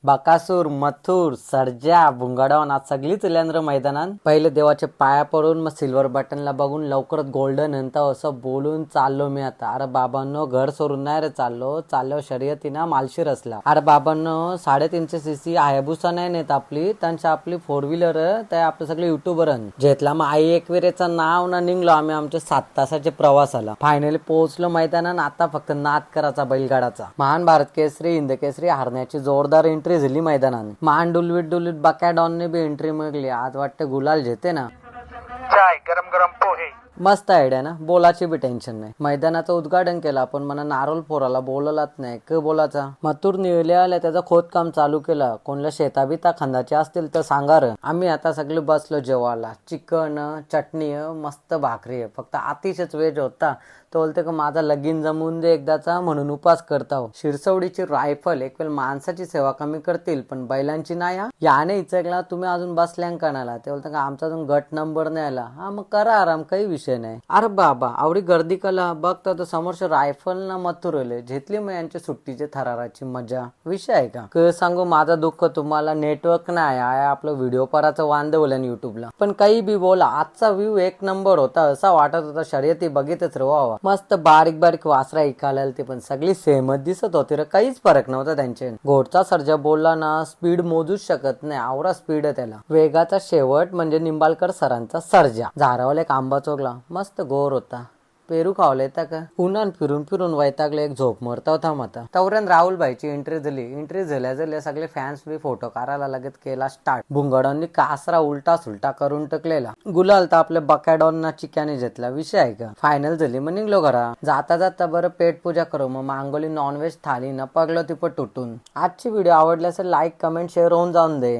बकासूर, मथुर, सर्जा, भुंगाडॉन आज सगळीच इल्यानर मैदानात पहिले देवाचे पाया पडून मग सिल्वर बटनला बघून लवकरच गोल्डन नंतर असं बोलून चाललो मी आता. अरे बाबांनो घर सोडून नाही रे चाललो शर्यतीना मालशी रसला. अरे बाबांनो 350 सीसी हायबुसा नाही नेत आपली त्यांच्या आपली 4 व्हीलर त्या आपले सगळे युट्यूबर जेतला मग आई एकविरेचं नाव ना निघलो आम्ही आमच्या 7 तासाच्या प्रवासाला. फायनली पोहोचलो मैदानात. आता फक्त नाद करायचा बैलगाडाचा. महान भारत केसरी हिंद केसरी हरण्याची जोरदार एंट्री झाली मैदानात. मान डुलवीत बकॅडॉनने बी एंट्री मिळली. आज वाटते गुलाल जेते ना. चाय गरम गरम पोहे. मस्त आयडिया ना, बोलाची बी टेन्शन नाही. मैदानाचं उद्घाटन केलं आपण. मला नारोल फोराला बोललाच नाही क बोलाचा. मथुर निळल्या त्याचं खोदकाम चालू केलं. कोणला शेताबिता खांदाचे असतील तर सांगा र. आम्ही आता सगळे बसलो जेवायला. चिकन चटणी मस्त भाकरी फक्त अतिशयच वेज होता. तो बोलते का माझा लगीन जमवून दे एकदाचा म्हणून उपास करता. शिरसवडीची रायफल एक वेळ माणसाची सेवा कमी करतील पण बैलांची नाही. याने इचकला तुम्ही अजून बसल्या कणाला. ते बोलते का आमचा अजून गट नंबर नाही आला. हा मग करा आराम काही विषय नाही. अरे बाबा आवडी गर्दी कला बघता तर समोरच्या रायफल ना मथुरले घेतली मग यांच्या सुट्टीचे थराराची मजा. विषय आहे का सांगू माझं दुःख तुम्हाला नेटवर्क नाही आहे. आपलं व्हिडिओ पराचं वांदे बोला युट्यूबला. पण काही बी बोला आजचा व्ह्यू एक नंबर होता. असा वाटत होता शर्यती बघितच रे वा. मस्त बारीक बारीक वासरा ऐकायला ते पण सगळी सेमच दिसत होती रे. काहीच फरक नव्हता त्यांचे. घोडचा सर्जा बोलला ना स्पीड मोजूच शकत नाही. आवरा स्पीड आहे त्याला. वेगाचा शेवट म्हणजे निंबाळकर सरांचा सर्जा. झारावला एक आंबा चोगला मस्त गोर होता. पेरू खावला येता का. उन्हान फिरून फिरून वैतागले एक झोप मरता होता माता. तवऱ्यान राहुल भाईची एंट्री झाल्या सगळे फॅन्स बी फोटो काढायला लगत केला स्टार्ट. भुंगाडांनी कासरा उलटा सुलटा करून टकलेला. गुलाल तर आपल्या बकॅडॉनना चिक्याने घेतला. विषय आहे का. फायनल झाली मग निघलो घरा. जाता जाता बरं पेट पूजा करू. मग मांगोली नॉनव्हेज थाली न पगलं तिपट तुटून. आजची व्हिडिओ आवडली असेल लाईक कमेंट शेअर होऊन जाऊन दे.